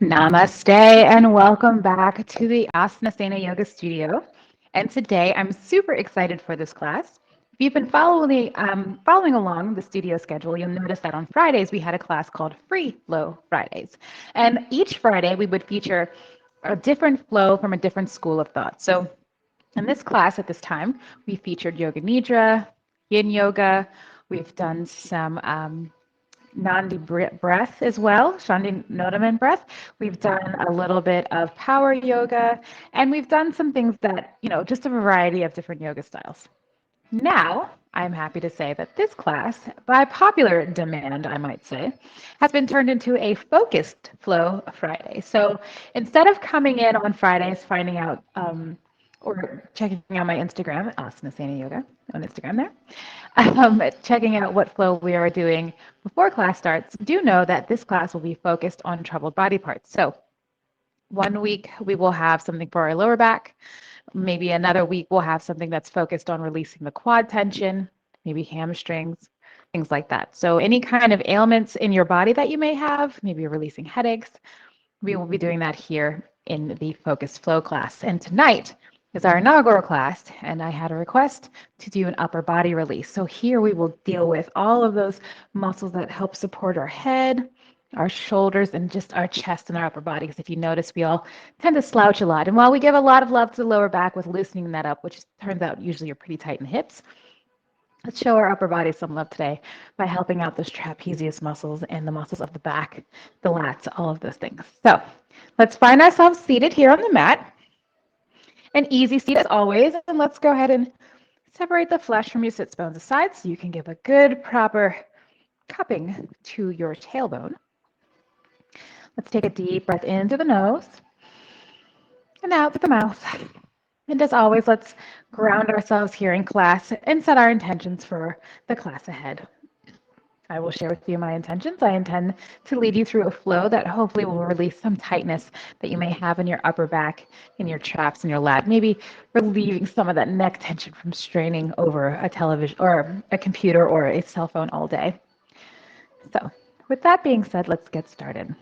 Namaste and welcome back to the Asana Sana Yoga studio. And today I'm super excited for this class. If you've been following along the studio schedule, you'll notice that on Fridays we had a class called Free Flow Fridays. And each Friday we would feature a different flow from a different school of thought. So in this class at this time, we featured Yoga Nidra, Yin Yoga. We've done some Nandi breath as well, Shanti Nodaman breath. We've done a little bit of power yoga, and we've done some things that, just a variety of different yoga styles. Now, I'm happy to say that this class, by popular demand, I might say, has been turned into a focused flow Friday. So instead of coming in on Fridays, finding out or checking out my Instagram, Asana Sana Yoga on Instagram there, checking out what flow we are doing before class starts, do know that this class will be focused on troubled body parts. So one week we will have something for our lower back. Maybe another week we'll have something that's focused on releasing the quad tension, maybe hamstrings, things like that. So any kind of ailments in your body that you may have, maybe you're releasing headaches, we will be doing that here in the focused flow class. And tonight is our inaugural class, and I had a request to do an upper body release. So here we will deal with all of those muscles that help support our head, our shoulders, and just our chest and our upper body. Because if you notice, we all tend to slouch a lot. And while we give a lot of love to the lower back with loosening that up, which turns out usually you're pretty tight in the hips, let's show our upper body some love today by helping out those trapezius muscles and the muscles of the back, the lats, all of those things. So let's find ourselves seated here on the mat. An easy seat as always, and let's go ahead and separate the flesh from your sits bones aside so you can give a good proper cupping to your tailbone. Let's take a deep breath in through the nose and out through the mouth. And as always, let's ground ourselves here in class and set our intentions for the class ahead. I will share with you my intentions. I intend to lead you through a flow that hopefully will release some tightness that you may have in your upper back, in your traps, in your lat, maybe relieving some of that neck tension from straining over a television or a computer or a cell phone all day. So with that being said, let's get started.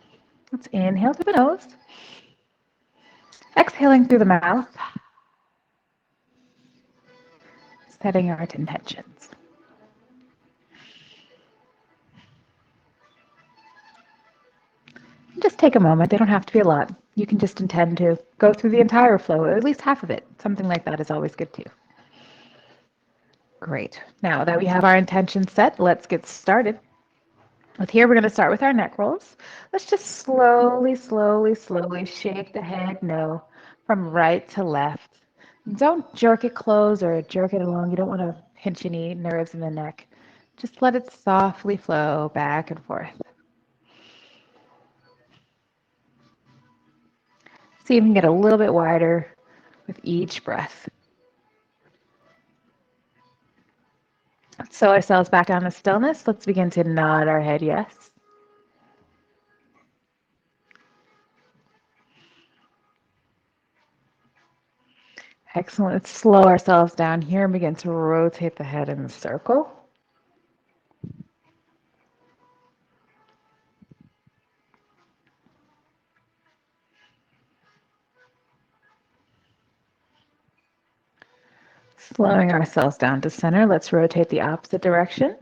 Let's inhale through the nose, exhaling through the mouth, setting our intentions. Just take a moment. They don't have to be a lot. You can just intend to go through the entire flow, or at least half of it. Something like that is always good too. Great. Now that we have our intentions set, let's get started. Here, we're going to start with our neck rolls. Let's just slowly, slowly, slowly shake the head no from right to left. Don't jerk it close or jerk it along. You don't want to pinch any nerves in the neck. Just let it softly flow back and forth. See if you can get a little bit wider with each breath. Let's sew ourselves back down to stillness. Let's begin to nod our head yes. Excellent. Let's slow ourselves down here and begin to rotate the head in a circle. Slowing ourselves down to center, let's rotate the opposite direction.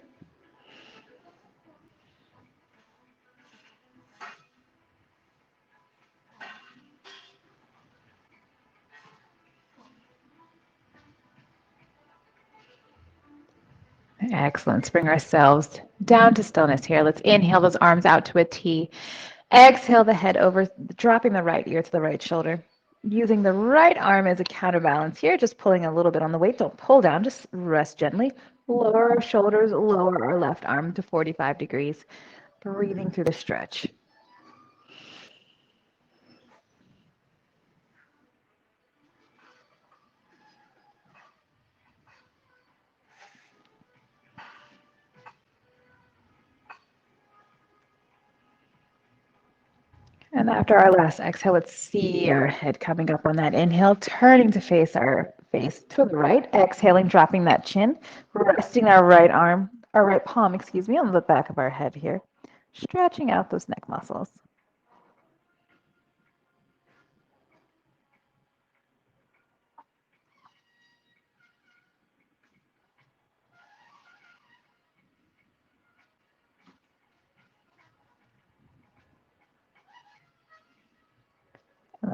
Excellent. Let's bring ourselves down to stillness here. Let's inhale those arms out to a T. Exhale the head over, dropping the right ear to the right shoulder. Using the right arm as a counterbalance here, just pulling a little bit on the weight. Don't pull down, just rest gently. Lower our shoulders, lower our left arm to 45 degrees. Breathing through the stretch. And after our last exhale, let's see our head coming up on that inhale, turning to face our face to the right. Exhaling, dropping that chin, resting our right arm, our right palm, on the back of our head here. Stretching out those neck muscles.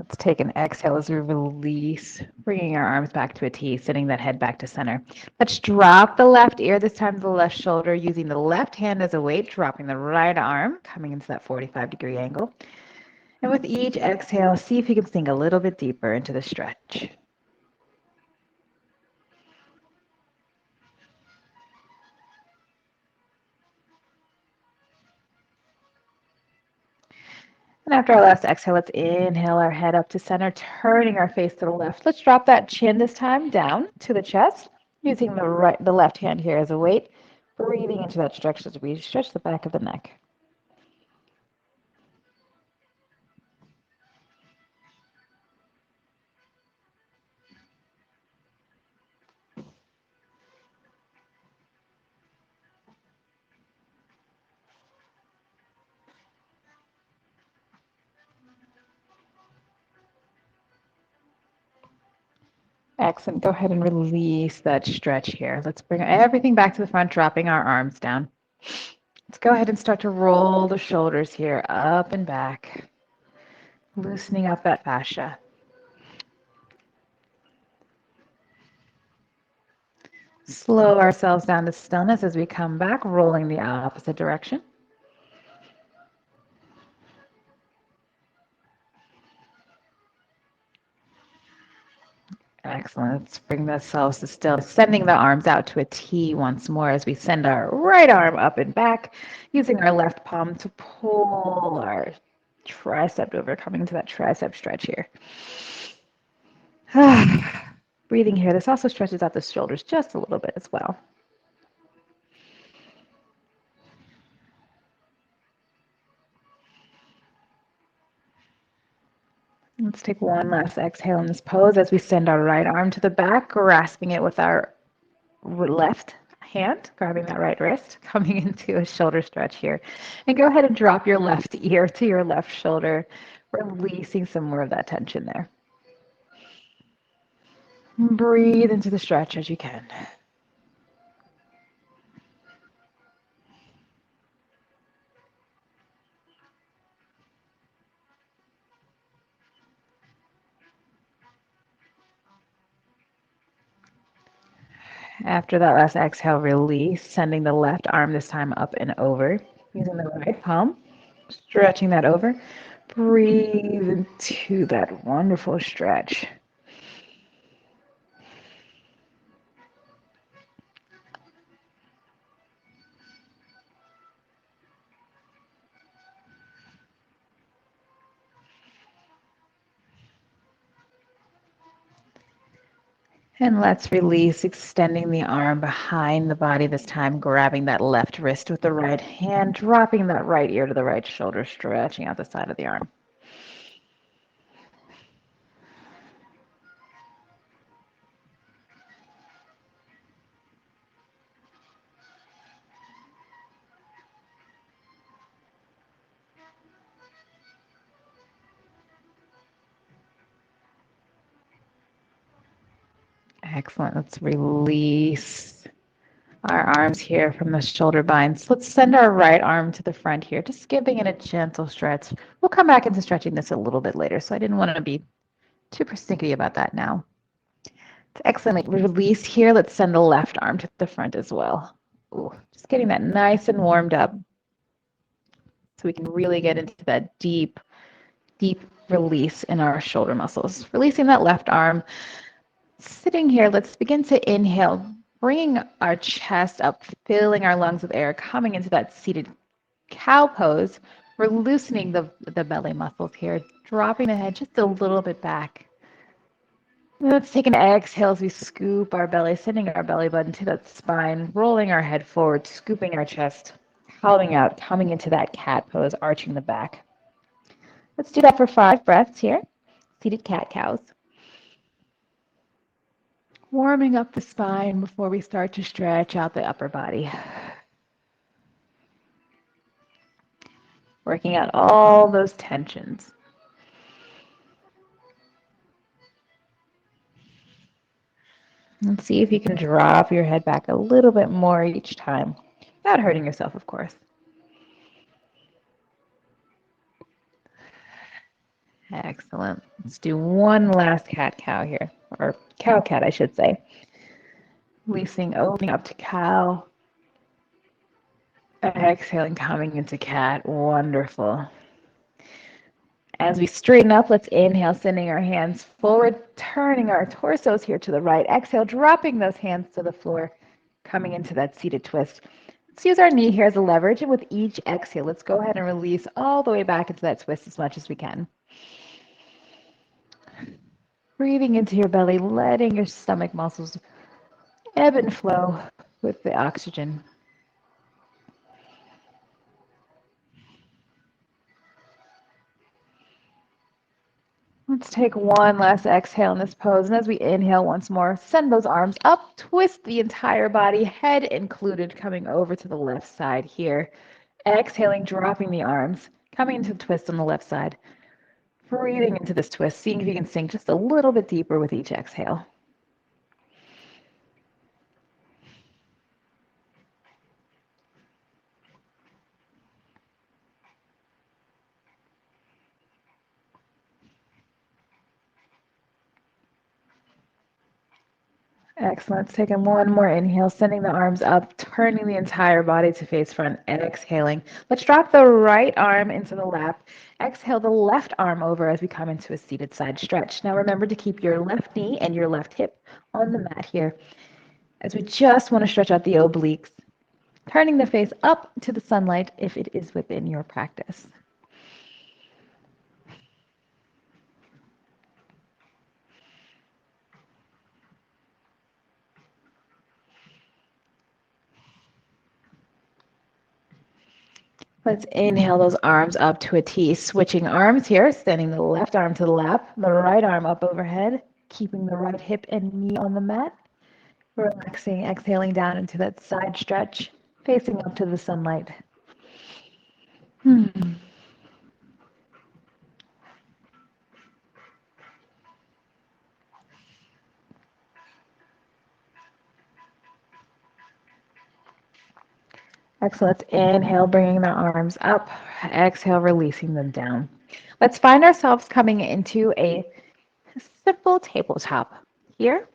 Let's take an exhale as we release, bringing our arms back to a T, sending that head back to center. Let's drop the left ear, this time to the left shoulder, using the left hand as a weight, dropping the right arm, coming into that 45-degree angle. And with each exhale, see if you can sink a little bit deeper into the stretch. And after our last exhale, let's inhale our head up to center, turning our face to the left. Let's drop that chin this time down to the chest, using the left hand here as a weight, breathing into that stretch as we stretch the back of the neck. Excellent. Go ahead and release that stretch here. Let's bring everything back to the front, dropping our arms down. Let's go ahead and start to roll the shoulders here up and back, loosening up that fascia. Slow ourselves down to stillness as we come back, rolling the opposite direction. Excellent. Let's bring ourselves to stillness, sending the arms out to a T once more as we send our right arm up and back, using our left palm to pull our tricep over, coming into that tricep stretch here. Breathing here. This also stretches out the shoulders just a little bit as well. Let's take one last exhale in this pose as we send our right arm to the back, grasping it with our left hand, grabbing that right wrist, coming into a shoulder stretch here. And go ahead and drop your left ear to your left shoulder, releasing some more of that tension there. Breathe into the stretch as you can. After that last exhale, release, sending the left arm this time up and over, using the right palm, stretching that over. Breathe into that wonderful stretch. And let's release, extending the arm behind the body this time, grabbing that left wrist with the right hand, dropping that right ear to the right shoulder, stretching out the side of the arm. Excellent. Let's release our arms here from the shoulder binds. Let's send our right arm to the front here, just giving it a gentle stretch. We'll come back into stretching this a little bit later, so I didn't want to be too persnickety about that now. It's excellent. Release here. Let's send the left arm to the front as well. Ooh, just getting that nice and warmed up so we can really get into that deep release in our shoulder muscles. Releasing that left arm. Sitting here, let's begin to inhale, bringing our chest up, filling our lungs with air, coming into that seated cow pose. We're loosening the belly muscles here, dropping the head just a little bit back. Let's take an exhale as we scoop our belly, sending our belly button to that spine, rolling our head forward, scooping our chest, hollowing out, coming into that cat pose, arching the back. Let's do that for 5 breaths here. Seated cat-cows. Warming up the spine before we start to stretch out the upper body. Working out all those tensions. And see if you can drop your head back a little bit more each time, without hurting yourself, of course. Excellent. Let's do one last cat-cow here, or cow-cat, I should say. Releasing, opening up to cow. Exhaling, coming into cat. Wonderful. As we straighten up, let's inhale, sending our hands forward, turning our torsos here to the right. Exhale, dropping those hands to the floor, coming into that seated twist. Let's use our knee here as a leverage, and with each exhale, let's go ahead and release all the way back into that twist as much as we can. Breathing into your belly, letting your stomach muscles ebb and flow with the oxygen. Let's take one last exhale in this pose. And as we inhale once more, send those arms up, twist the entire body, head included, coming over to the left side here. Exhaling, dropping the arms, coming into the twist on the left side. Breathing into this twist, seeing if you can sink just a little bit deeper with each exhale. Excellent. Let's take one more inhale, sending the arms up, turning the entire body to face front, exhaling. Let's drop the right arm into the lap. Exhale the left arm over as we come into a seated side stretch. Now remember to keep your left knee and your left hip on the mat here, as we just want to stretch out the obliques, turning the face up to the sunlight if it is within your practice. Let's inhale those arms up to a T, switching arms here, sending the left arm to the lap, the right arm up overhead, keeping the right hip and knee on the mat. Relaxing, exhaling down into that side stretch, facing up to the sunlight. Excellent. Inhale, bringing the arms up. Exhale, releasing them down. Let's find ourselves coming into a simple tabletop here.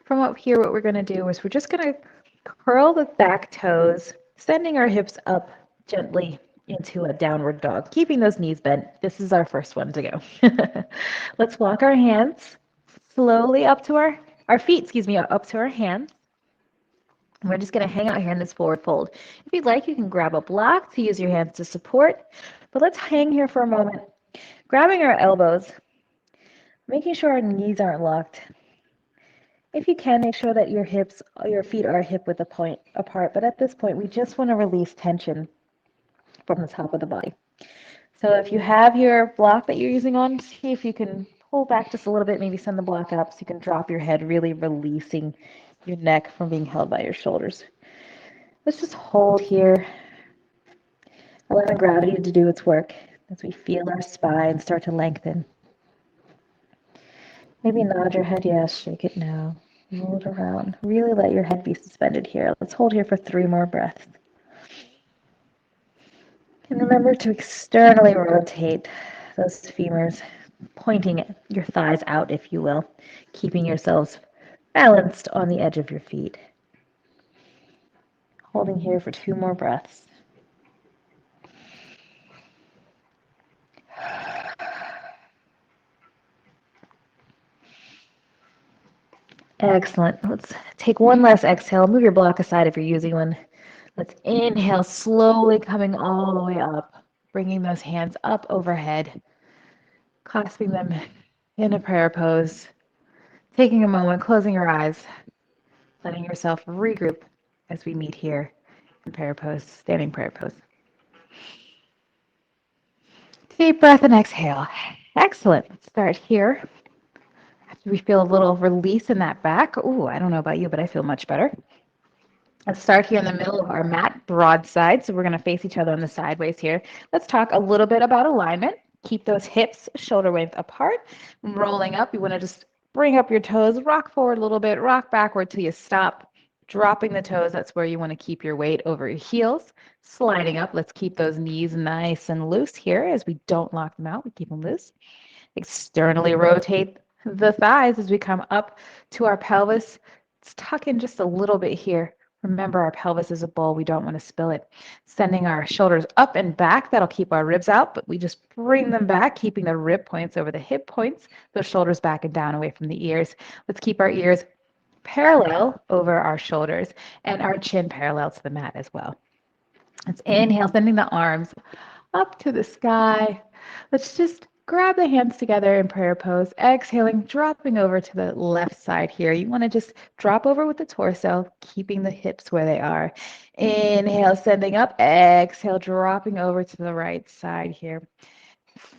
From up here, what we're going to do is we're just going to curl the back toes, sending our hips up gently into a downward dog, keeping those knees bent. This is our first one to go. Let's walk our hands slowly up to our feet, up to our hands. We're just going to hang out here in this forward fold. If you'd like, you can grab a block to use your hands to support. But let's hang here for a moment, grabbing our elbows, making sure our knees aren't locked. If you can, make sure that your feet are hip width apart. But at this point, we just want to release tension from the top of the body. So if you have your block that you're using on, see if you can pull back just a little bit, maybe send the block up so you can drop your head, really releasing your neck from being held by your shoulders. Let's just hold here, allowing gravity to do its work as we feel our spine start to lengthen. Maybe nod your head yes, shake it no, roll it around. Really let your head be suspended here. Let's hold here for 3 more breaths. And remember to externally rotate those femurs, pointing your thighs out, if you will, keeping yourselves balanced on the edge of your feet. Holding here for 2 more breaths. Excellent. Let's take one last exhale. Move your block aside if you're using one. Let's inhale, slowly coming all the way up, bringing those hands up overhead, clasping them in a prayer pose, taking a moment, closing your eyes, letting yourself regroup as we meet here in prayer pose, standing prayer pose. Deep breath and exhale. Excellent. Let's start here. After we feel a little release in that back. Ooh, I don't know about you, but I feel much better. Let's start here in the middle of our mat, broad side. So we're going to face each other on the sideways here. Let's talk a little bit about alignment. Keep those hips shoulder width apart. Rolling up, you want to just bring up your toes, rock forward a little bit, rock backward till you stop. Dropping the toes, that's where you want to keep your weight over your heels. sliding up. Let's keep those knees nice and loose here as we don't lock them out. We keep them loose. Externally rotate the thighs as we come up to our pelvis. Let's tuck in just a little bit here. Remember, our pelvis is a bowl. We don't want to spill it. Sending our shoulders up and back. That'll keep our ribs out, but we just bring them back, keeping the rib points over the hip points, those shoulders back and down away from the ears. Let's keep our ears parallel over our shoulders and our chin parallel to the mat as well. Let's inhale, sending the arms up to the sky. Let's just grab the hands together in prayer pose. Exhaling, dropping over to the left side here. You want to just drop over with the torso, keeping the hips where they are. Inhale, sending up. Exhale, dropping over to the right side here.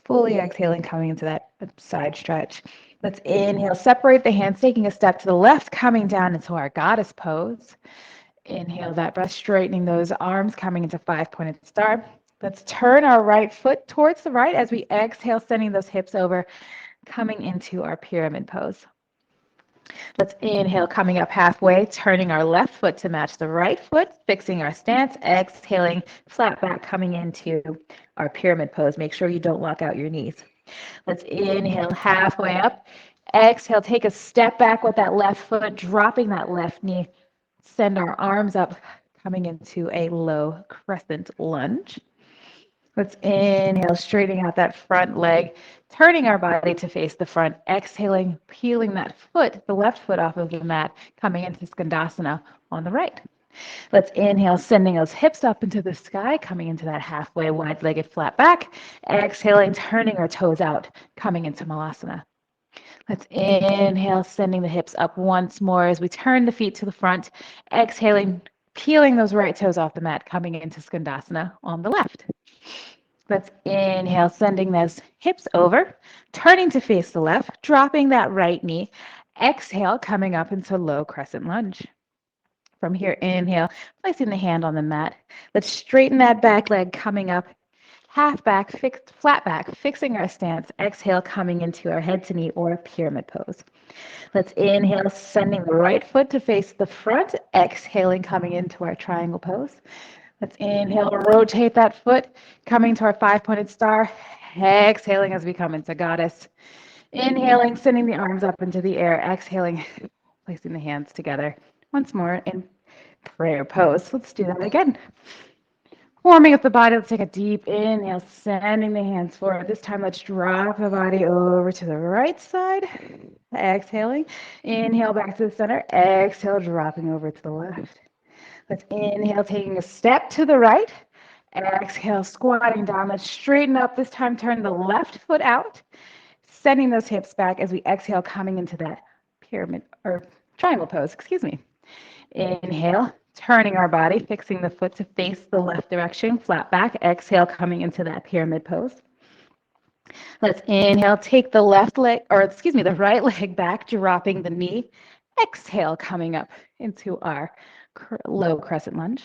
Fully exhaling, coming into that side stretch. Let's inhale, separate the hands, taking a step to the left, coming down into our goddess pose. Inhale that breath, straightening those arms, coming into 5-pointed star. Let's turn our right foot towards the right as we exhale, sending those hips over, coming into our pyramid pose. Let's inhale, coming up halfway, turning our left foot to match the right foot, fixing our stance, exhaling, flat back, coming into our pyramid pose. Make sure you don't lock out your knees. Let's inhale halfway up. Exhale, take a step back with that left foot, dropping that left knee. Send our arms up, coming into a low crescent lunge. Let's inhale, straightening out that front leg, turning our body to face the front, exhaling, peeling that foot, the left foot off of the mat, coming into Skandasana on the right. Let's inhale, sending those hips up into the sky, coming into that halfway wide-legged flat back. Exhaling, turning our toes out, coming into Malasana. Let's inhale, sending the hips up once more as we turn the feet to the front. Exhaling, peeling those right toes off the mat, coming into Skandasana on the left. Let's inhale, sending those hips over, turning to face the left, dropping that right knee. Exhale, coming up into low crescent lunge. From here, inhale, placing the hand on the mat. Let's straighten that back leg, coming up, half back, flat back, fixing our stance. Exhale, coming into our head to knee or pyramid pose. Let's inhale, sending the right foot to face the front. Exhaling, coming into our triangle pose. Let's inhale, rotate that foot, coming to our 5-pointed star. Exhaling as we come into goddess. Inhaling, sending the arms up into the air. Exhaling, placing the hands together. Once more in prayer pose. Let's do that again. Warming up the body. Let's take a deep inhale, sending the hands forward. This time, let's drop the body over to the right side. Exhaling. Inhale back to the center. Exhale, dropping over to the left. Let's inhale, taking a step to the right. Exhale, squatting down. Let's straighten up. This time, turn the left foot out, sending those hips back as we exhale, coming into that pyramid or triangle pose. Excuse me. Inhale, turning our body, fixing the foot to face the left direction, flat back. Exhale, coming into that pyramid pose. Let's inhale, take the the right leg back, dropping the knee. Exhale, coming up into our low crescent lunge.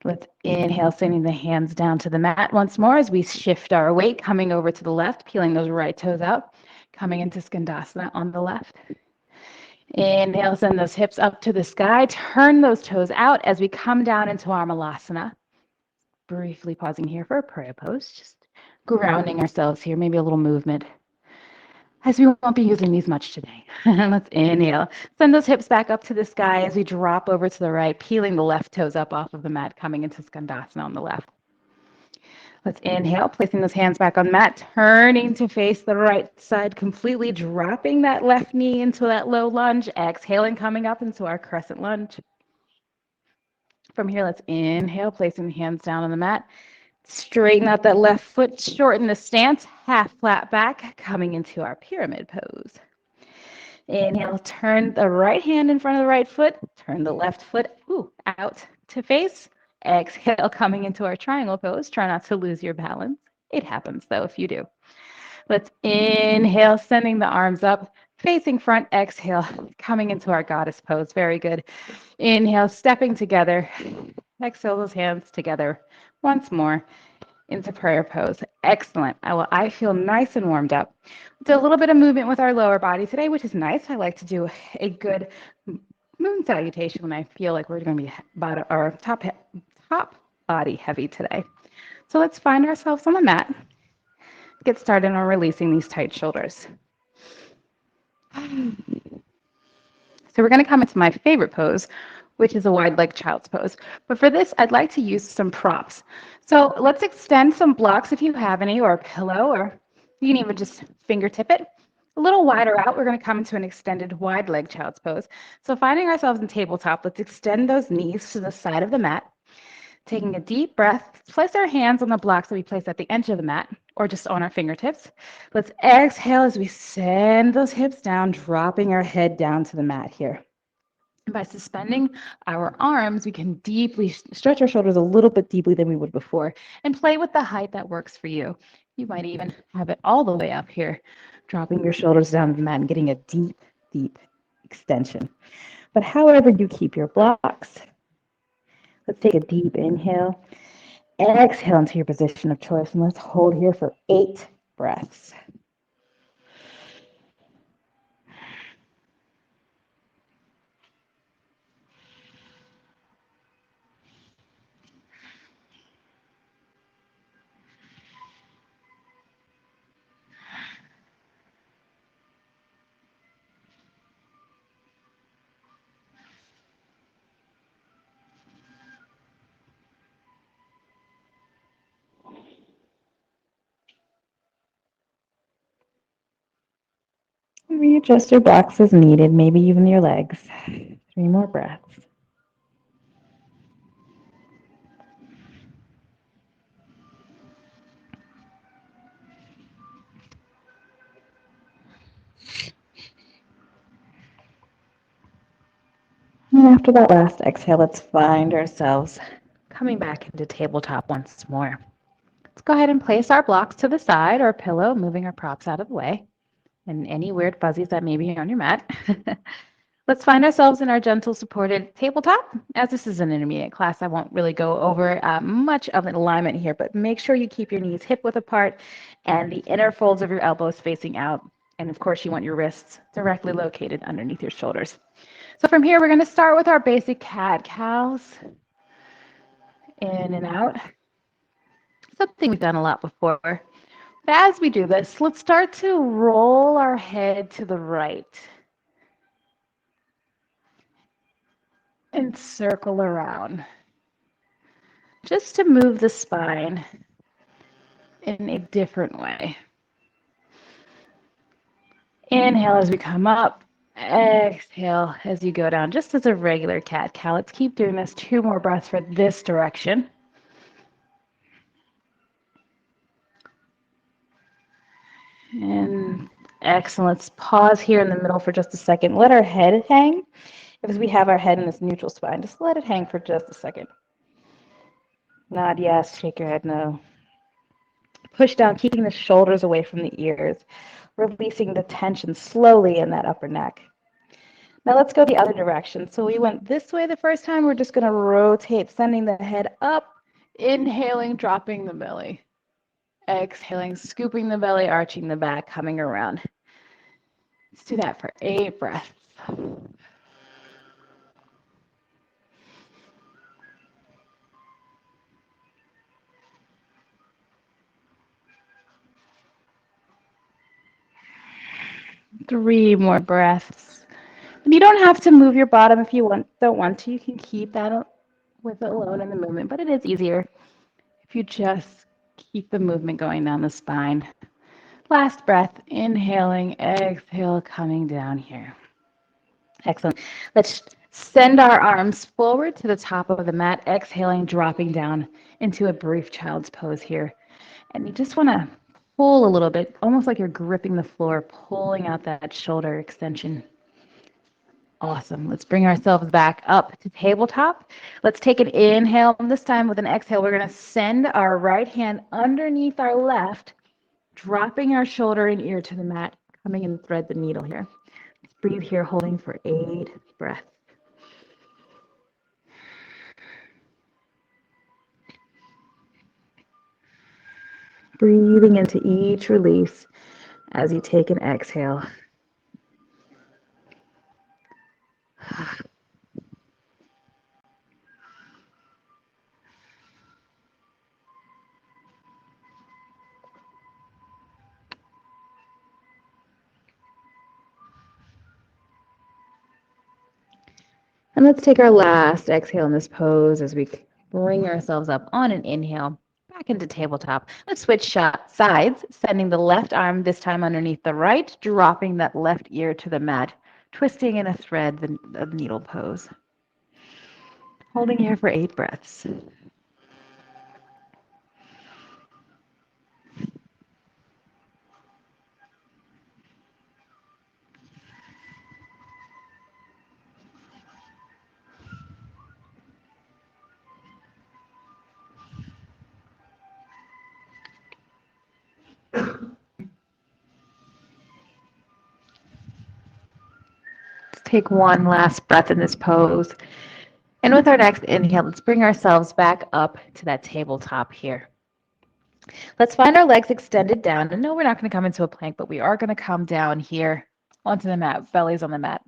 Let's inhale, sending the hands down to the mat once more as we shift our weight, coming over to the left, peeling those right toes out, coming into Skandasana on the left. Inhale, send those hips up to the sky, turn those toes out as we come down into our Malasana. Briefly pausing here for a prayer pose, just grounding ourselves here, maybe a little movement, as we won't be using these much today. Let's inhale, send those hips back up to the sky as we drop over to the right, peeling the left toes up off of the mat, coming into Skandasana on the left. Let's inhale, placing those hands back on the mat, turning to face the right side, completely dropping that left knee into that low lunge, exhaling, coming up into our crescent lunge. From here, let's inhale, placing the hands down on the mat, straighten out that left foot, shorten the stance, half flat back, coming into our pyramid pose. Inhale, turn the right hand in front of the right foot, turn the left foot out to face. Exhale, coming into our triangle pose. Try not to lose your balance. It happens, though, if you do. Let's inhale, sending the arms up, facing front. Exhale, coming into our goddess pose. Very good. Inhale, stepping together. Exhale, those hands together. Once more into prayer pose. Excellent. I feel nice and warmed up. Do a little bit of movement with our lower body today, which is nice. I like to do a good moon salutation when I feel like we're going to be top body heavy today. So let's find ourselves on the mat. Get started on releasing these tight shoulders. So we're going to come into my favorite pose, which is a wide leg child's pose. But for this, I'd like to use some props. So let's extend some blocks if you have any, or a pillow, or you can even just fingertip it. A little wider out, we're going to come into an extended wide leg child's pose. So finding ourselves in tabletop, let's extend those knees to the side of the mat. Taking a deep breath, place our hands on the blocks that we place at the edge of the mat, or just on our fingertips. Let's exhale as we send those hips down, dropping our head down to the mat here. And by suspending our arms, we can deeply stretch our shoulders a little bit deeply than we would before, and play with the height that works for you. You might even have it all the way up here, dropping your shoulders down to the mat and getting a deep, deep extension. But however you keep your blocks, let's take a deep inhale. Exhale into your position of choice, and let's hold here for 8 breaths. Readjust your blocks as needed, maybe even your legs. 3 more breaths. And after that last exhale, let's find ourselves coming back into tabletop once more. Let's go ahead and place our blocks to the side or a pillow, moving our props out of the way, and any weird fuzzies that may be on your mat. Let's find ourselves in our gentle supported tabletop. As this is an intermediate class, I won't really go over much of an alignment here, but make sure you keep your knees hip width apart and the inner folds of your elbows facing out. And of course, you want your wrists directly located underneath your shoulders. So from here, we're going to start with our basic cat-cows. In and out. Something we've done a lot before. But as we do this, let's start to roll our head to the right and circle around, just to move the spine in a different way. Inhale as we come up. Exhale as you go down, just as a regular cat-cow. Let's keep doing this. 2 more breaths for this direction. And excellent. Let's pause here in the middle for just a second. Let our head hang. Because we have our head in this neutral spine, just let it hang for just a second. Nod yes, shake your head no. Push down, keeping the shoulders away from the ears, releasing the tension slowly in that upper neck. Now let's go the other direction. So we went this way the first time. We're just going to rotate, sending the head up, inhaling, dropping the belly. Exhaling, scooping the belly, arching the back, coming around. Let's do that for 8 breaths. Three more breaths. And you don't have to move your bottom if you don't want to. You can keep that with it alone in the movement, but it is easier if you just keep the movement going down the spine. Last breath, inhaling, exhale, coming down here. Excellent. Let's send our arms forward to the top of the mat, exhaling, dropping down into a brief child's pose here. And you just want to pull a little bit, almost like you're gripping the floor, pulling out that shoulder extension. Awesome. Let's bring ourselves back up to tabletop. Let's take an inhale. This time with an exhale, we're going to send our right hand underneath our left, dropping our shoulder and ear to the mat, coming and thread the needle here. Let's breathe here, holding for 8 breaths. Breathing into each release as you take an exhale. And let's take our last exhale in this pose as we bring ourselves up on an inhale back into tabletop. Let's switch sides, sending the left arm this time underneath the right, dropping that left ear to the mat, twisting in a thread, the needle pose. Holding here for 8 breaths. Let's take one last breath in this pose. And with our next inhale, let's bring ourselves back up to that tabletop here. Let's find our legs extended down. And no, we're not going to come into a plank, but we are going to come down here onto the mat, bellies on the mat.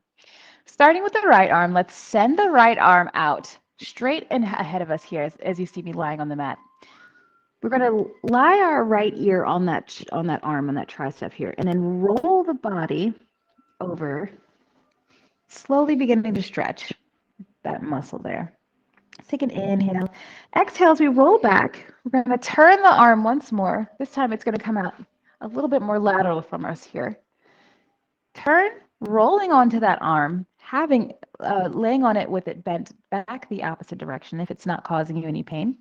Starting with the right arm, let's send the right arm out straight and ahead of us here as you see me lying on the mat. We're going to lie our right ear on that arm, on that tricep here, and then roll the body over, slowly beginning to stretch that muscle there. Let's take an inhale. Exhale as we roll back. We're going to turn the arm once more. This time it's going to come out a little bit more lateral from us here. Turn, rolling onto that arm, laying on it with it bent back the opposite direction if it's not causing you any pain.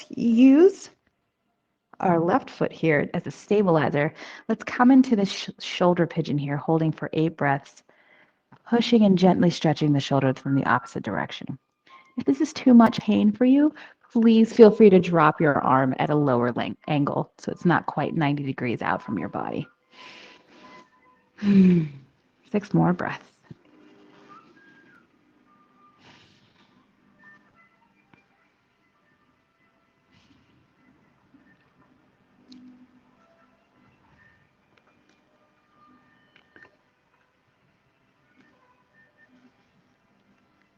Use our left foot here as a stabilizer. Let's come into the shoulder pigeon here, holding for 8 breaths, pushing and gently stretching the shoulders from the opposite direction. If this is too much pain for you, please feel free to drop your arm at a lower angle so it's not quite 90 degrees out from your body. 6 more breaths.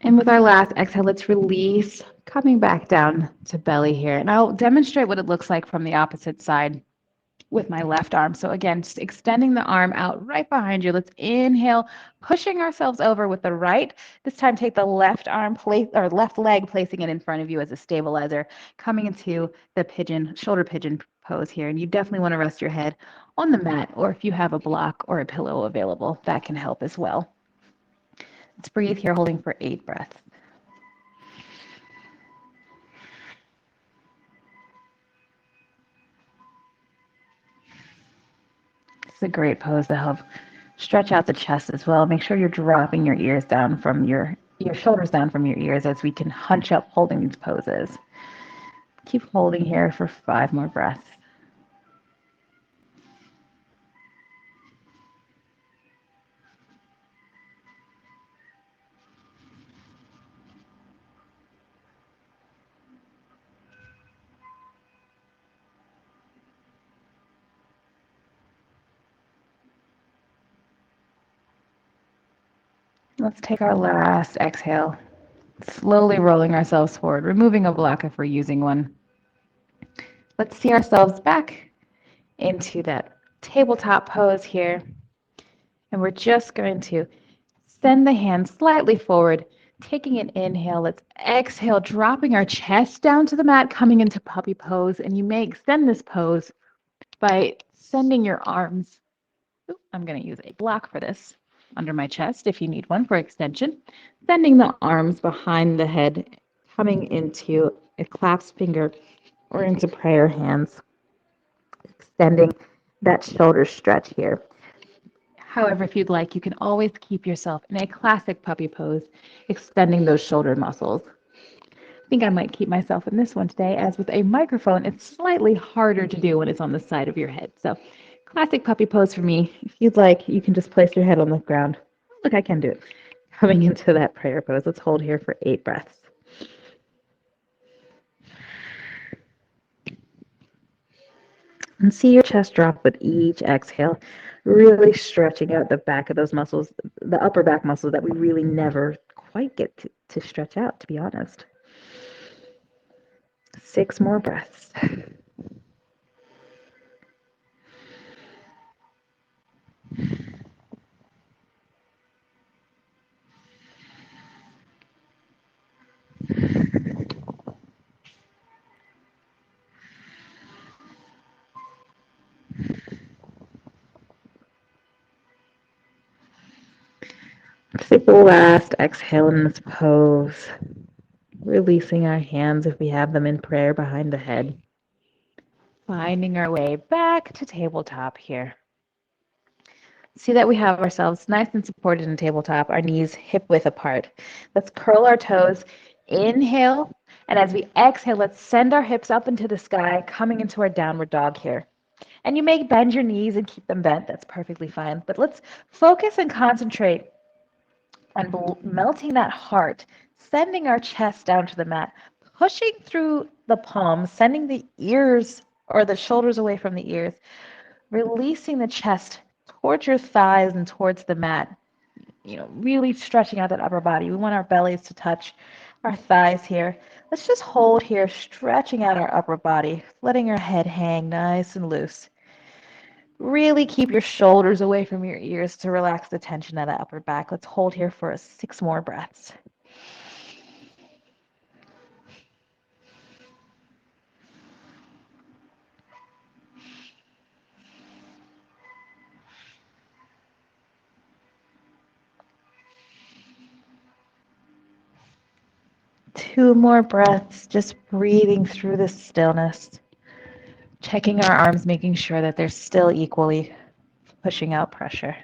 And with our last exhale, let's release, coming back down to belly here. And I'll demonstrate what it looks like from the opposite side with my left arm. So again, just extending the arm out right behind you. Let's inhale, pushing ourselves over with the right. This time, take the left arm left leg, placing it in front of you as a stabilizer, coming into the shoulder pigeon pose here. And you definitely want to rest your head on the mat, or if you have a block or a pillow available, that can help as well. Let's breathe here, holding for 8 breaths. It's a great pose to help stretch out the chest as well. Make sure you're dropping your ears down from your shoulders down from your ears as we can hunch up holding these poses. Keep holding here for 5 more breaths. Let's take our last exhale, slowly rolling ourselves forward, removing a block if we're using one. Let's see ourselves back into that tabletop pose here. And we're just going to send the hands slightly forward, taking an inhale. Let's exhale, dropping our chest down to the mat, coming into puppy pose. And you may extend this pose by sending your arms. I'm going to use a block for this under my chest if you need one for extension. Sending the arms behind the head, coming into a clasped finger or into prayer hands, extending that shoulder stretch here. However, if you'd like, you can always keep yourself in a classic puppy pose, extending those shoulder muscles. I think I might keep myself in this one today, as with a microphone, it's slightly harder to do when it's on the side of your head. So classic puppy pose for me. If you'd like, you can just place your head on the ground. Look, I can do it. Coming into that prayer pose. Let's hold here for 8 breaths. And see your chest drop with each exhale, really stretching out the back of those muscles, the upper back muscles that we really never quite get to stretch out, to be honest. 6 more breaths. Take the last exhale in this pose, releasing our hands if we have them in prayer behind the head. Finding our way back to tabletop here. See that we have ourselves nice and supported in tabletop, our knees hip width apart. Let's curl our toes, inhale, and as we exhale, let's send our hips up into the sky, coming into our downward dog here. And you may bend your knees and keep them bent, that's perfectly fine. But let's focus and concentrate on melting that heart, sending our chest down to the mat, pushing through the palms, sending the ears or the shoulders away from the ears, releasing the chest towards your thighs and towards the mat, really stretching out that upper body. We want our bellies to touch our thighs here. Let's just hold here, stretching out our upper body, letting our head hang nice and loose. Really keep your shoulders away from your ears to relax the tension of the upper back. Let's hold here for 6 more breaths. Two more breaths, just breathing through the stillness. Checking our arms, making sure that they're still equally pushing out pressure.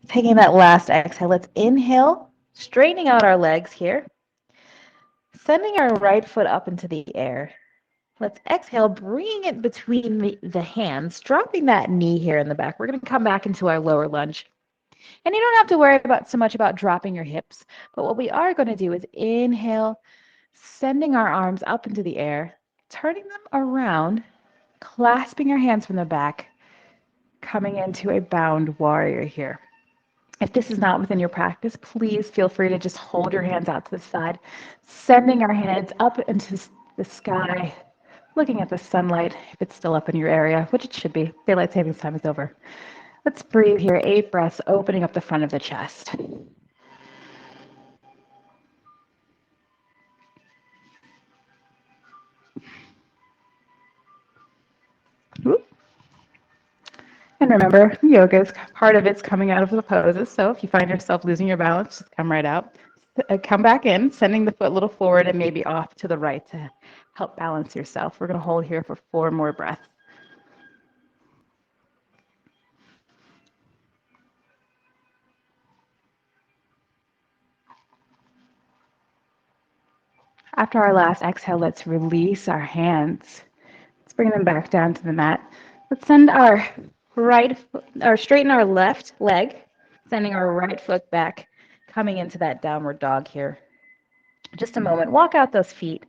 Taking that last exhale, let's inhale, straightening out our legs here. Sending our right foot up into the air. Let's exhale, bringing it between the hands, dropping that knee here in the back. We're going to come back into our lower lunge. And you don't have to worry so much about dropping your hips, but what we are going to do is inhale, sending our arms up into the air, turning them around, clasping our hands from the back, coming into a bound warrior here. If this is not within your practice, please feel free to just hold your hands out to the side, sending our hands up into the sky, looking at the sunlight, if it's still up in your area, which it should be. Daylight savings time is over. Let's breathe here, 8 breaths, opening up the front of the chest. And remember, yoga is part of it's coming out of the poses. So if you find yourself losing your balance, just come right out. Come back in, sending the foot a little forward and maybe off to the right to help balance yourself. We're going to hold here for 4 more breaths. After our last exhale, let's release our hands. Let's bring them back down to the mat. Let's send our right foot, or straighten our left leg, sending our right foot back, coming into that downward dog here. Just a moment, walk out those feet,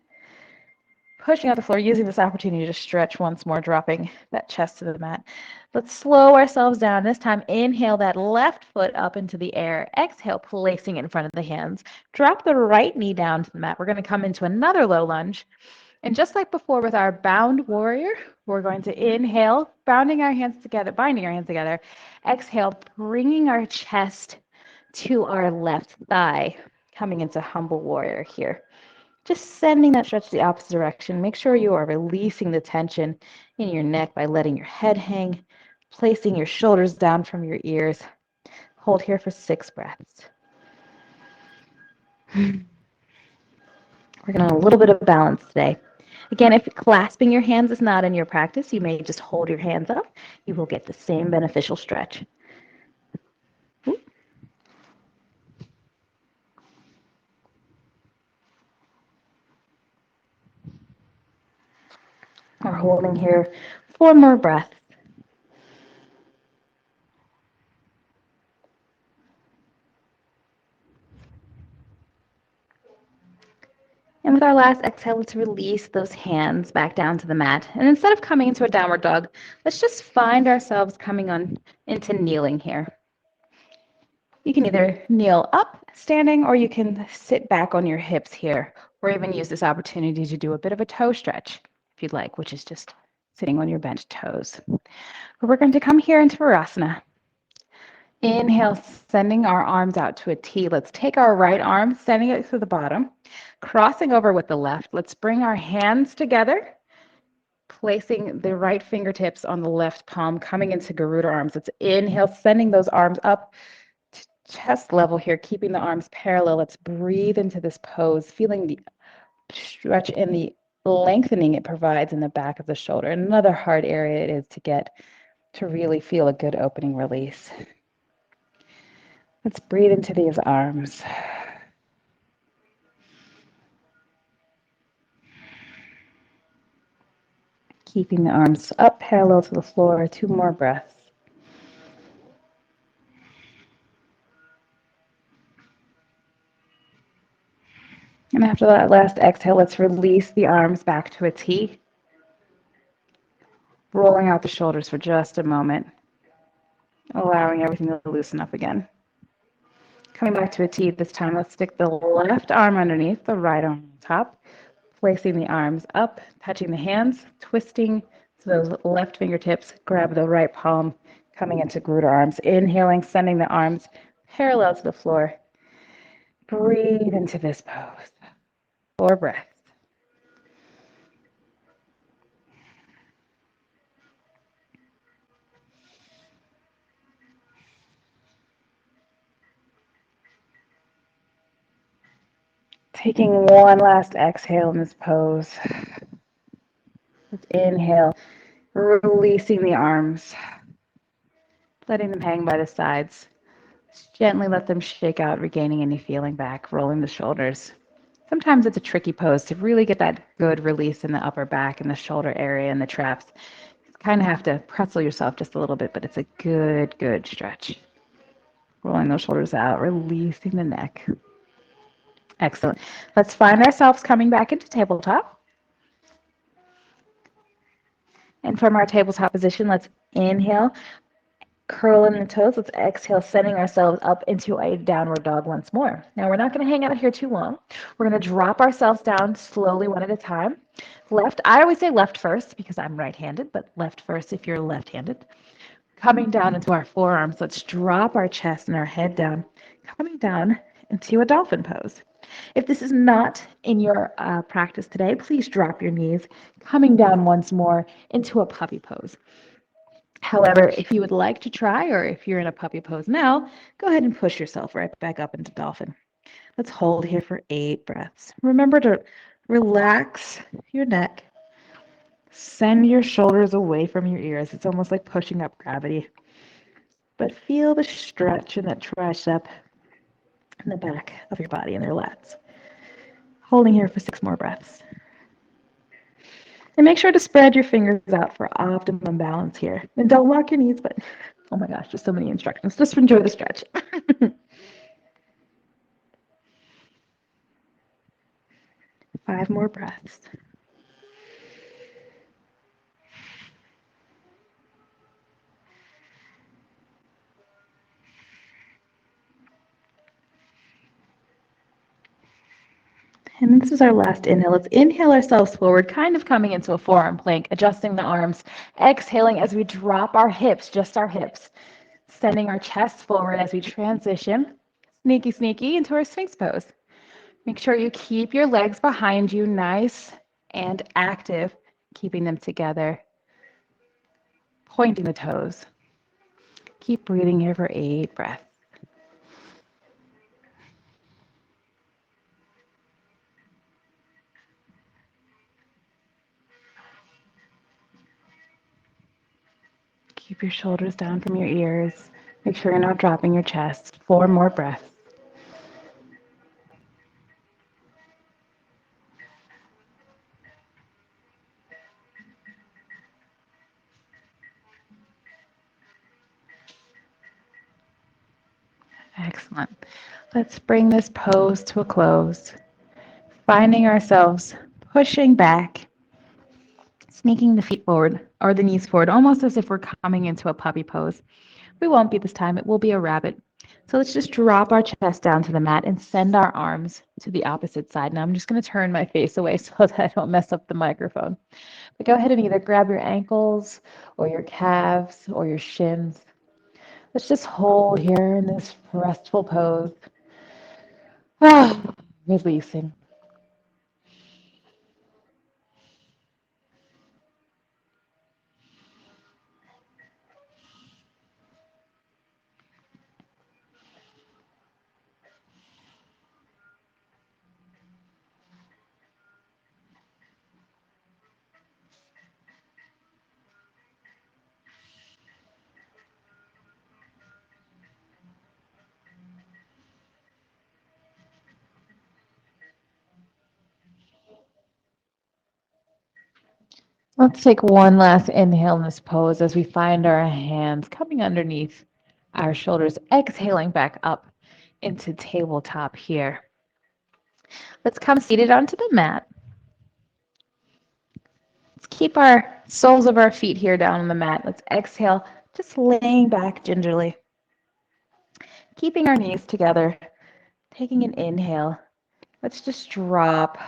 pushing out the floor, using this opportunity to stretch once more, dropping that chest to the mat. Let's slow ourselves down. This time, inhale that left foot up into the air. Exhale, placing it in front of the hands. Drop the right knee down to the mat. We're going to come into another low lunge. And just like before with our bound warrior, we're going to inhale, binding our hands together. Exhale, bringing our chest to our left thigh, coming into humble warrior here. Just sending that stretch the opposite direction. Make sure you are releasing the tension in your neck by letting your head hang, placing your shoulders down from your ears. Hold here for 6 breaths. We're going to a little bit of balance today. Again, if clasping your hands is not in your practice, you may just hold your hands up. You will get the same beneficial stretch. We're holding here 4 more breaths. And with our last exhale, let's release those hands back down to the mat. And instead of coming into a downward dog, let's just find ourselves coming on into kneeling here. You can either kneel up, standing, or you can sit back on your hips here, or even use this opportunity to do a bit of a toe stretch, if you'd like, which is just sitting on your bent toes. But we're going to come here into Varasana. Inhale, sending our arms out to a T. Let's take our right arm, sending it to the bottom, crossing over with the left. Let's bring our hands together, placing the right fingertips on the left palm, coming into Garuda arms. Let's inhale, sending those arms up chest level here, keeping the arms parallel. Let's breathe into this pose, feeling the stretch and the lengthening it provides in the back of the shoulder. Another hard area it is to get to really feel a good opening release. Let's breathe into these arms. Keeping the arms up parallel to the floor. 2 more breaths. And after that last exhale, let's release the arms back to a T. Rolling out the shoulders for just a moment. Allowing everything to loosen up again. Coming back to a T this time, let's stick the left arm underneath, the right arm on top. Placing the arms up, touching the hands, twisting so those left fingertips grab the right palm, coming into Garuda arms. Inhaling, sending the arms parallel to the floor. Breathe into this pose. 4 breaths. Taking one last exhale in this pose. Let's inhale, releasing the arms, letting them hang by the sides. Just gently let them shake out, regaining any feeling back, rolling the shoulders. Sometimes it's a tricky pose to really get that good release in the upper back and the shoulder area and the traps. You kind of have to pretzel yourself just a little bit, but it's a good stretch. Rolling those shoulders out, releasing the neck. Excellent. Let's find ourselves coming back into tabletop. And from our tabletop position, let's inhale, curl in the toes. Let's exhale, sending ourselves up into a downward dog once more. Now, we're not going to hang out here too long. We're going to drop ourselves down slowly one at a time. Left, I always say left first because I'm right-handed, but left first if you're left-handed. Coming down into our forearms, let's drop our chest and our head down, coming down into a dolphin pose. If this is not in your practice today, please drop your knees, coming down once more into a puppy pose. However, if you would like to try, or if you're in a puppy pose now, go ahead and push yourself right back up into dolphin. Let's hold here for 8 breaths. Remember to relax your neck. Send your shoulders away from your ears. It's almost like pushing up gravity. But feel the stretch in that tricep in the back of your body and their lats. Holding here for 6 more breaths. And make sure to spread your fingers out for optimum balance here. And don't lock your knees, but oh my gosh, just so many instructions. Just enjoy the stretch. 5 more breaths. And this is our last inhale. Let's inhale ourselves forward, kind of coming into a forearm plank, adjusting the arms. Exhaling as we drop our hips, just our hips. Sending our chest forward as we transition, sneaky, into our Sphinx pose. Make sure you keep your legs behind you, nice and active, keeping them together. Pointing the toes. Keep breathing here for 8 breaths. Keep your shoulders down from your ears. Make sure you're not dropping your chest. 4 more breaths. Excellent. Let's bring this pose to a close. Finding ourselves pushing back, sneaking the feet forward or the knees forward, almost as if we're coming into a puppy pose. We won't be this time. It will be a rabbit. So let's just drop our chest down to the mat and send our arms to the opposite side. Now I'm just going to turn my face away so that I don't mess up the microphone. But go ahead and either grab your ankles or your calves or your shins. Let's just hold here in this restful pose. Releasing. Let's take one last inhale in this pose as we find our hands coming underneath our shoulders, exhaling back up into tabletop here. Let's come seated onto the mat. Let's keep our soles of our feet here down on the mat. Let's exhale, just laying back gingerly. Keeping our knees together, taking an inhale. Let's just drop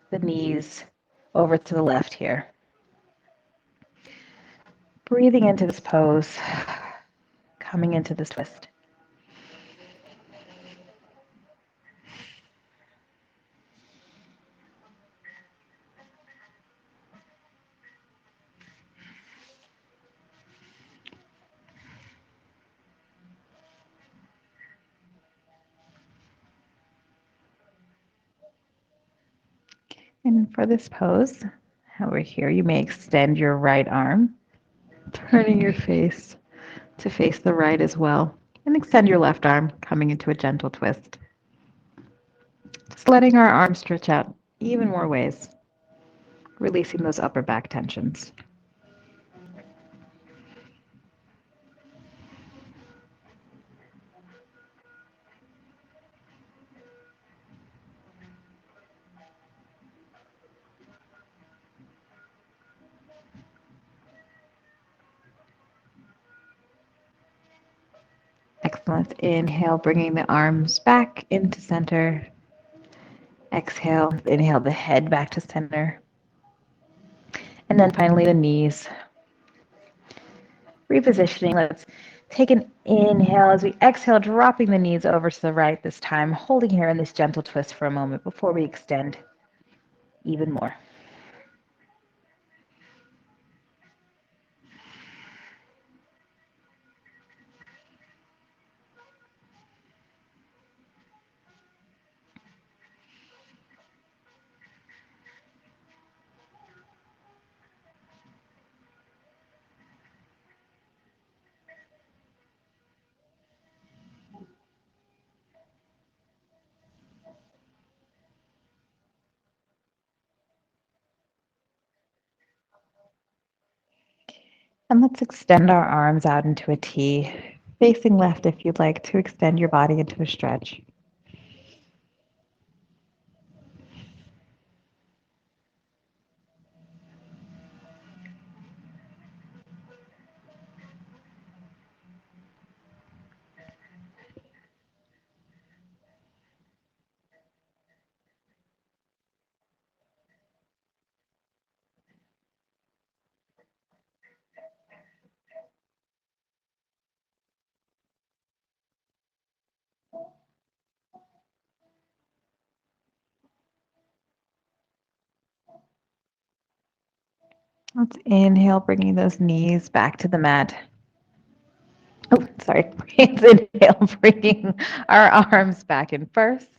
the knees over to the left here. Breathing into this pose, coming into this twist. And for this pose, over here, you may extend your right arm, turning your face to face the right as well. And extend your left arm, coming into a gentle twist. Just letting our arms stretch out even more ways, releasing those upper back tensions. Excellent. Inhale, bringing the arms back into center. Exhale, inhale the head back to center. And then finally the knees. Repositioning. Let's take an inhale as we exhale, dropping the knees over to the right this time, holding here in this gentle twist for a moment before we extend even more. And let's extend our arms out into a T, facing left if you'd like to extend your body into a stretch. Let's inhale, bringing those knees back to the mat. Oh, sorry. Let's inhale, bringing our arms back in first,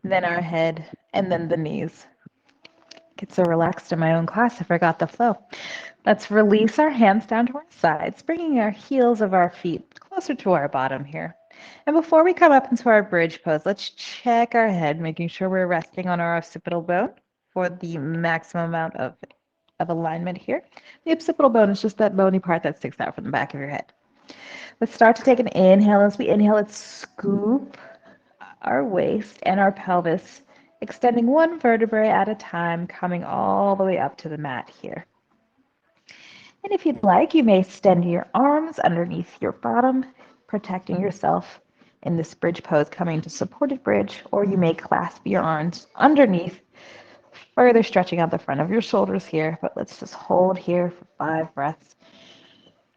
then our head, and then the knees. Get so relaxed in my own class, I forgot the flow. Let's release our hands down to our sides, bringing our heels of our feet closer to our bottom here. And before we come up into our bridge pose, let's check our head, making sure we're resting on our occipital bone for the maximum amount of alignment here. The occipital bone is just that bony part that sticks out from the back of your head. Let's start to take an inhale. As we inhale, let's scoop our waist and our pelvis, extending one vertebrae at a time, coming all the way up to the mat here. And if you'd like, you may extend your arms underneath your bottom, protecting yourself in this bridge pose, coming to supported bridge, or you may clasp your arms underneath, further stretching out the front of your shoulders here. But let's just hold here for 5 breaths,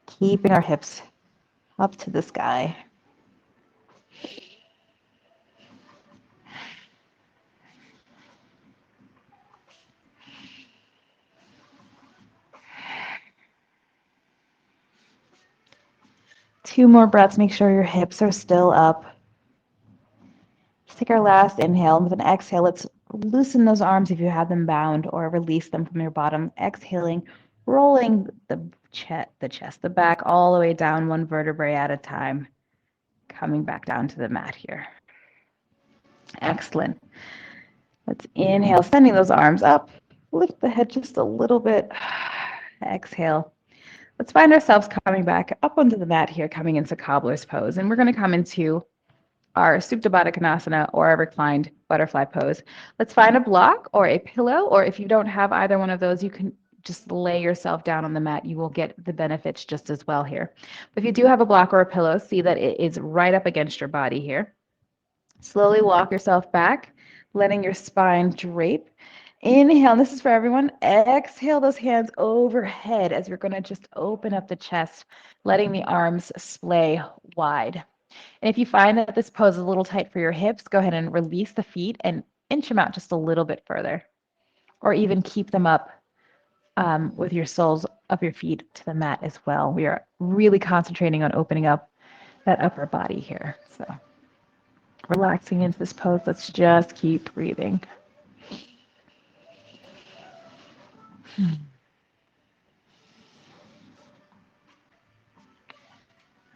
keeping our hips up to the sky. Two more breaths. Make sure your hips are still up. Let's take our last inhale. With an exhale, let's loosen those arms if you have them bound, or release them from your bottom. Exhaling, rolling the chest, the back all the way down, one vertebrae at a time, coming back down to the mat here. Excellent. Let's inhale, sending those arms up. Lift the head just a little bit. Exhale. Let's find ourselves coming back up onto the mat here, coming into cobbler's pose. And we're going to come into our Supta Baddha Konasana or our reclined butterfly pose. Let's find a block or a pillow, or if you don't have either one of those, you can just lay yourself down on the mat. You will get the benefits just as well here. But if you do have a block or a pillow, see that it is right up against your body here. Slowly walk yourself back, letting your spine drape. Inhale, and this is for everyone. Exhale those hands overhead as you're going to just open up the chest, letting the arms splay wide. And if you find that this pose is a little tight for your hips, go ahead and release the feet and inch them out just a little bit further, or even keep them up with your soles of your feet to the mat as well. We are really concentrating on opening up that upper body here. So relaxing into this pose, let's just keep breathing.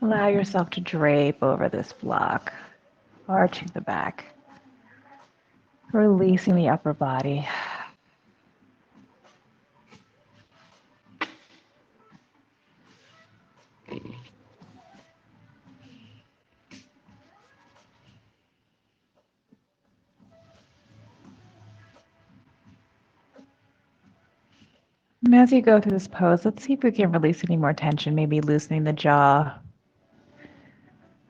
Allow yourself to drape over this block, arching the back, releasing the upper body. And as you go through this pose, let's see if we can release any more tension, maybe loosening the jaw,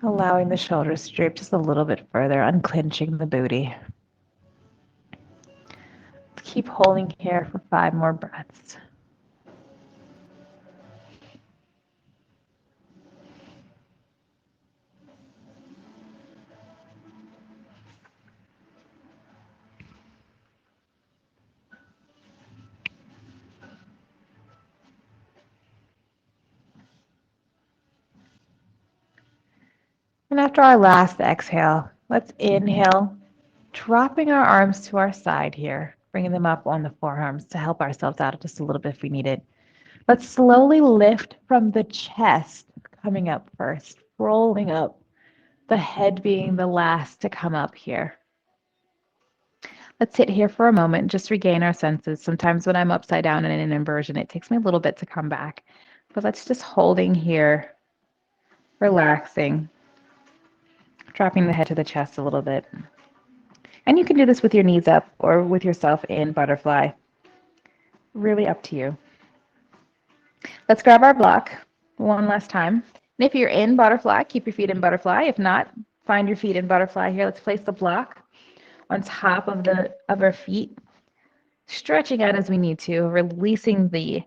allowing the shoulders to drape just a little bit further, unclenching the booty. Keep holding here for 5 more breaths. And after our last exhale, let's inhale, dropping our arms to our side here, bringing them up on the forearms to help ourselves out just a little bit if we need it. Let's slowly lift from the chest, coming up first, rolling up, the head being the last to come up here. Let's sit here for a moment, just regain our senses. Sometimes when I'm upside down and in an inversion, it takes me a little bit to come back. But let's just holding here, relaxing, dropping the head to the chest a little bit. And you can do this with your knees up or with yourself in butterfly. Really up to you. Let's grab our block one last time. And if you're in butterfly, keep your feet in butterfly. If not, find your feet in butterfly here. Let's place the block on top of our feet, stretching out as we need to, releasing the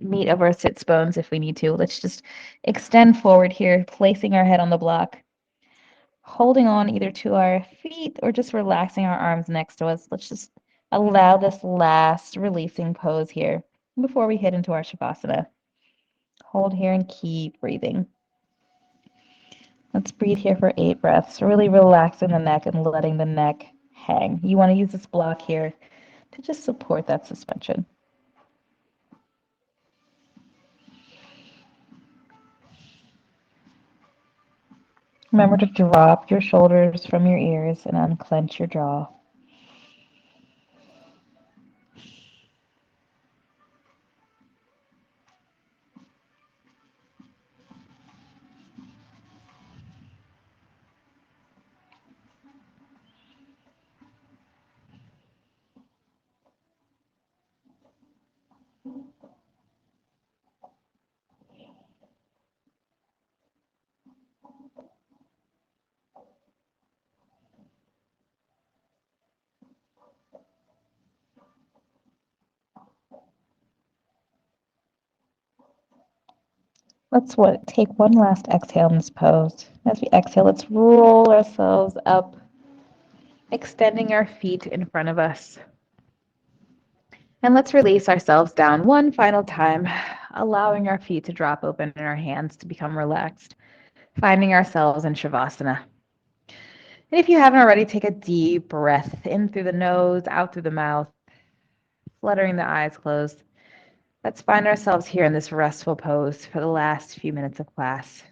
meat of our sits bones if we need to. Let's just extend forward here, placing our head on the block, holding on either to our feet or just relaxing our arms next to us. Let's just allow this last releasing pose here before we head into our Shavasana. Hold here and keep breathing. Let's breathe here for 8 breaths, really relaxing the neck and letting the neck hang. You want to use this block here to just support that suspension. Remember to drop your shoulders from your ears and unclench your jaw. Let's take one last exhale in this pose. As we exhale, let's roll ourselves up, extending our feet in front of us. And let's release ourselves down one final time, allowing our feet to drop open and our hands to become relaxed, finding ourselves in Shavasana. And if you haven't already, take a deep breath in through the nose, out through the mouth, fluttering the eyes closed. Let's find ourselves here in this restful pose for the last few minutes of class.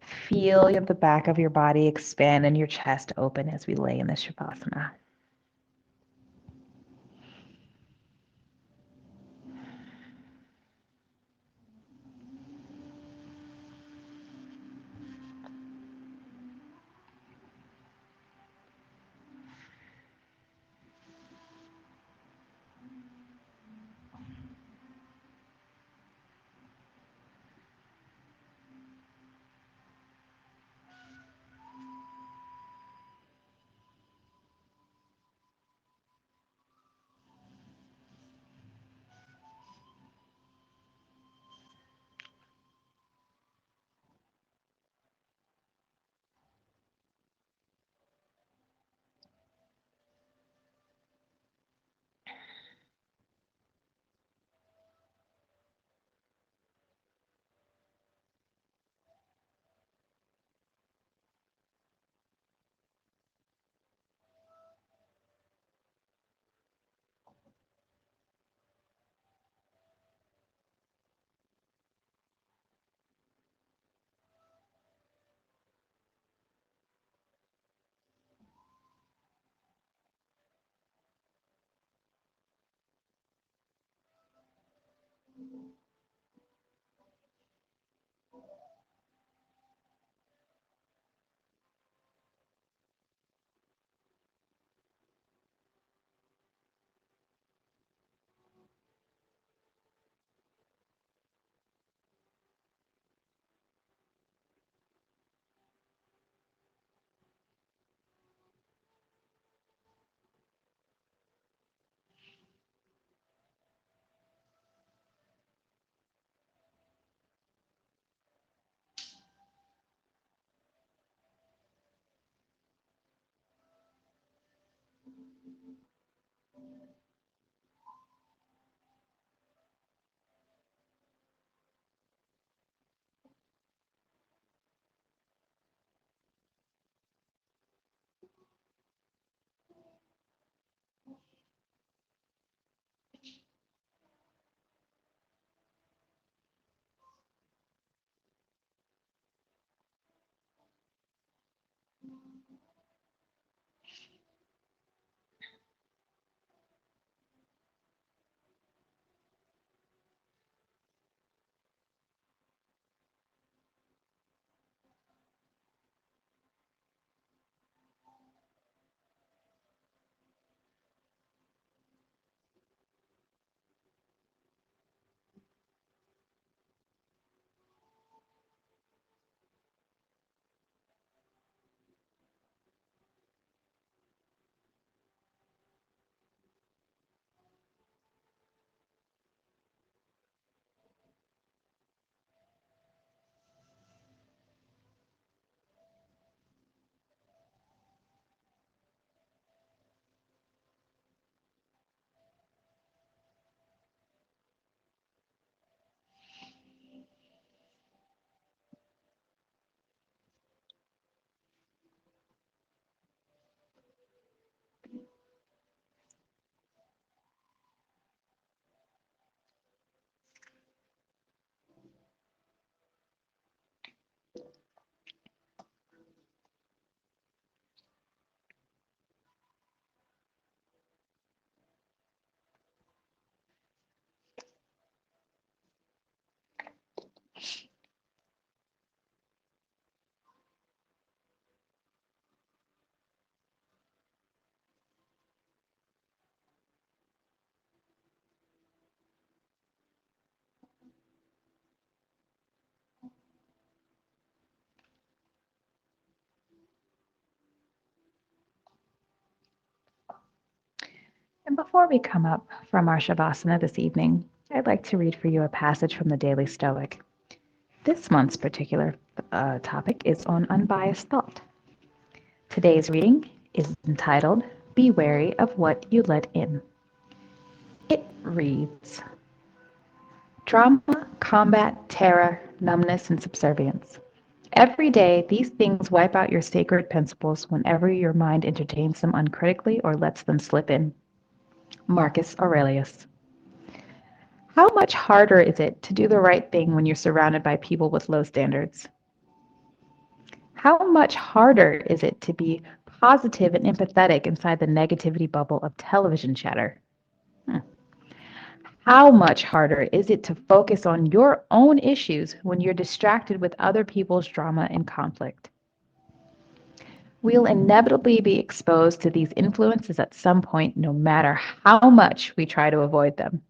Feel the back of your body expand and your chest open as we lay in this Shavasana. And before we come up from our Shavasana this evening, I'd like to read for you a passage from the Daily Stoic. This month's particular topic is on unbiased thought. Today's reading is entitled, Be Wary of What You Let In. It reads, Drama, combat, terror, numbness, and subservience. Every day, these things wipe out your sacred principles whenever your mind entertains them uncritically or lets them slip in. Marcus Aurelius. How much harder is it to do the right thing when you're surrounded by people with low standards? How much harder is it to be positive and empathetic inside the negativity bubble of television chatter? How much harder is it to focus on your own issues when you're distracted with other people's drama and conflict? We'll inevitably be exposed to these influences at some point, no matter how much we try to avoid them.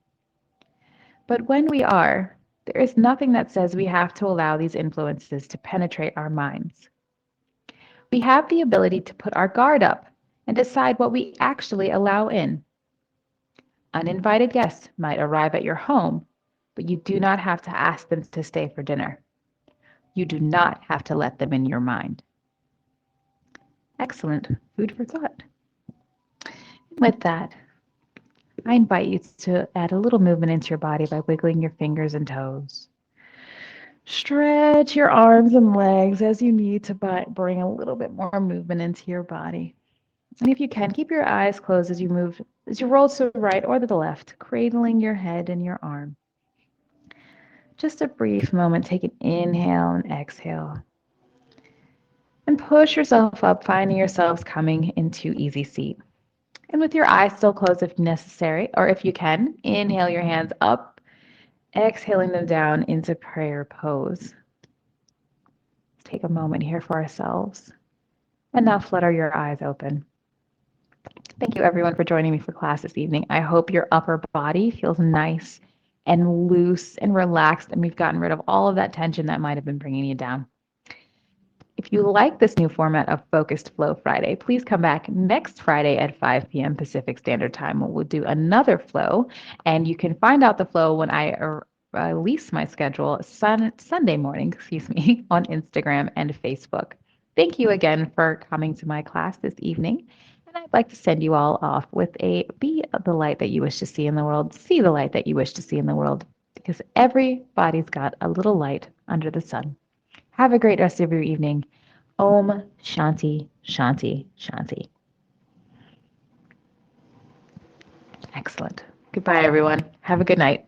But when we are, there is nothing that says we have to allow these influences to penetrate our minds. We have the ability to put our guard up and decide what we actually allow in. Uninvited guests might arrive at your home, but you do not have to ask them to stay for dinner. You do not have to let them in your mind. Excellent food for thought. With that, I invite you to add a little movement into your body by wiggling your fingers and toes. Stretch your arms and legs as you need to bring a little bit more movement into your body. And if you can, keep your eyes closed as you roll to the right or to the left, cradling your head in your arm. Just a brief moment, take an inhale and exhale. And push yourself up, finding yourselves coming into easy seat. And with your eyes still closed if necessary, or if you can, inhale your hands up, exhaling them down into prayer pose. Let's take a moment here for ourselves. And now flutter your eyes open. Thank you everyone for joining me for class this evening. I hope your upper body feels nice and loose and relaxed, and we've gotten rid of all of that tension that might have been bringing you down. If you like this new format of Focused Flow Friday, please come back next Friday at 5 p.m. Pacific Standard Time. We'll do another flow, and you can find out the flow when I release my schedule Sunday morning, on Instagram and Facebook. Thank you again for coming to my class this evening. And I'd like to send you all off with a be the light that you wish to see in the world, see the light that you wish to see in the world, because everybody's got a little light under the sun. Have a great rest of your evening. Om Shanti, Shanti, Shanti. Excellent. Goodbye, everyone. Have a good night.